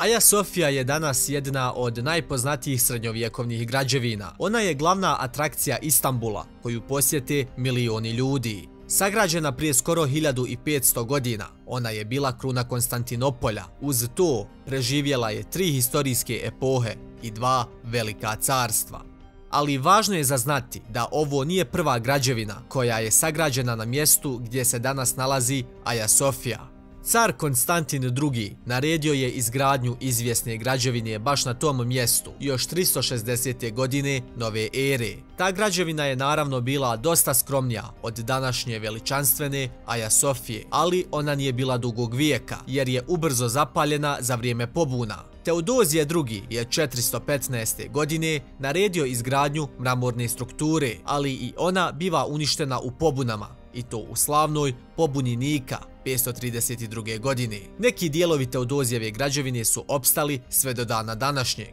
Aja Sofija je danas jedna od najpoznatijih srednjovjekovnih građevina. Ona je glavna atrakcija Istanbula, koju posjete milioni ljudi. Sagrađena prije skoro 1500 godina, ona je bila kruna Konstantinopolja. Uz to preživjela je 3 historijske epohe i 2 velika carstva. Ali važno je zaznati da ovo nije prva građevina koja je sagrađena na mjestu gdje se danas nalazi Aja Sofija. Car Konstantin II naredio je izgradnju izvjesne građevine baš na tom mjestu još 360. godine nove ere. Ta građevina je naravno bila dosta skromnija od današnje veličanstvene Aja Sofije, ali ona nije bila dugog vijeka jer je ubrzo zapaljena za vrijeme pobuna. Teodozije II je 415. godine naredio izgradnju mramorne strukture, ali i ona biva uništena u pobunama, i to u slavnoj pobuni Nika 532. godine. Neki dijelovi Teodozijeve građevine su opstali sve do dana današnjeg.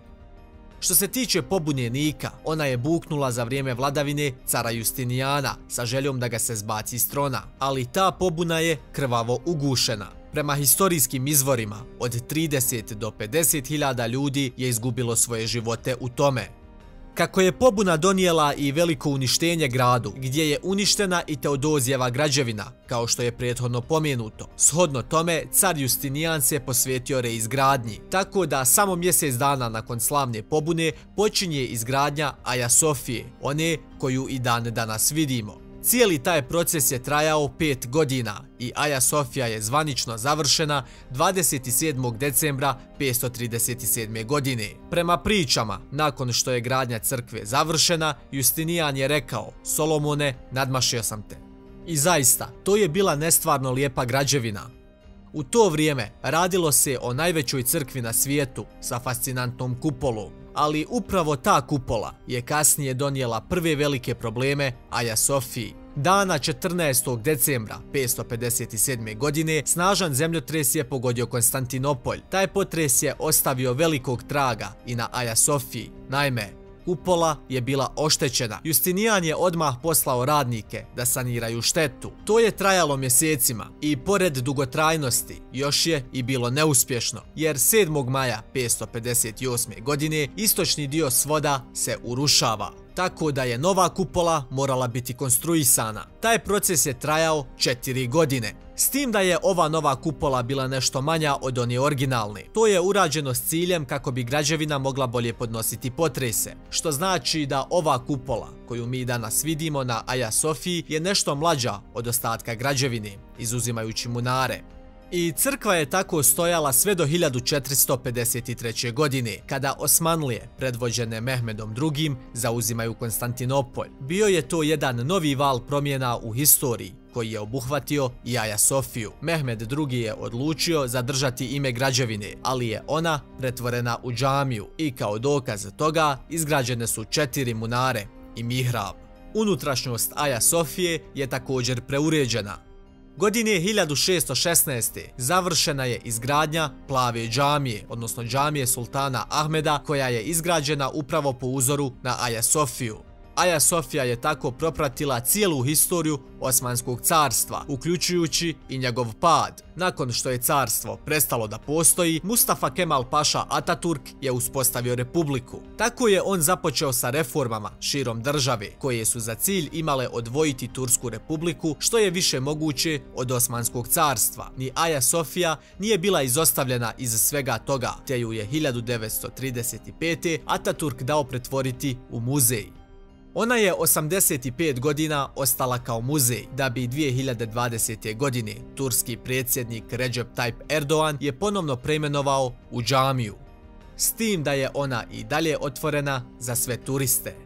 Što se tiče pobune Nika, ona je buknula za vrijeme vladavine cara Justinijana sa željom da ga se zbaci s trona, ali ta pobuna je krvavo ugušena. Prema historijskim izvorima, od 30 do 50 hiljada ljudi je izgubilo svoje živote u tome. Kako je pobuna donijela i veliko uništenje gradu, gdje je uništena i Teodozijeva građevina, kao što je prethodno pomenuto, shodno tome car Justinijan se posvetio reizgradnji, tako da samo mjesec dana nakon slavne pobune počinje izgradnja Aja Sofije, one koju i dan danas vidimo. Cijeli taj proces je trajao 5 godina i Aja Sofija je zvanično završena 27. decembra 537. godine. Prema pričama, nakon što je gradnja crkve završena, Justinijan je rekao: "Solomone, nadmašio sam te." I zaista, to je bila nestvarno lijepa građevina. U to vrijeme radilo se o najvećoj crkvi na svijetu sa fascinantnom kupolom, ali upravo ta kupola je kasnije donijela prve velike probleme Aja Sofiji. Dana 14. decembra 557. godine snažan zemljotres je pogodio Konstantinopolj. Taj potres je ostavio velikog traga i na Aja Sofiji. Naime, kupola je bila oštećena. Justinijan je odmah poslao radnike da saniraju štetu. To je trajalo mjesecima i pored dugotrajnosti još je i bilo neuspješno, jer 7. maja 558. godine istočni dio svoda se urušava, tako da je nova kupola morala biti konstruisana. Taj proces je trajao 4 godine. S tim da je ova nova kupola bila nešto manja od one originalne. To je urađeno s ciljem kako bi građevina mogla bolje podnositi potrese, što znači da ova kupola koju mi danas vidimo na Aja Sofiji je nešto mlađa od ostatka građevine, izuzimajući munare. I crkva je tako stojala sve do 1453. godine, kada Osmanlije, predvođene Mehmedom II, zauzimaju Konstantinopolj. Bio je to jedan novi val promjena u historiji, koji je obuhvatio i Aja Sofiju. Mehmed II je odlučio zadržati ime građevine, ali je ona pretvorena u džamiju i kao dokaz toga izgrađene su 4 munare i mihrab. Unutrašnjost Aja Sofije je također preuređena. Godine 1616. završena je izgradnja plave džamije, odnosno džamije sultana Ahmeda, koja je izgrađena upravo po uzoru na Aja Sofiju. Aja Sofija je tako propratila cijelu historiju Osmanskog carstva, uključujući i njegov pad. Nakon što je carstvo prestalo da postoji, Mustafa Kemal Paša Ataturk je uspostavio republiku. Tako je on započeo sa reformama širom države, koje su za cilj imale odvojiti Tursku republiku što je više moguće od Osmanskog carstva. Ni Aja Sofija nije bila izostavljena iz svega toga, te ju je 1935. Ataturk dao pretvoriti u muzej. Ona je 85 godina ostala kao muzej, da bi 2020. godine turski predsjednik Recep Tayyip Erdogan je ponovno preimenovao u džamiju, s tim da je ona i dalje otvorena za sve turiste.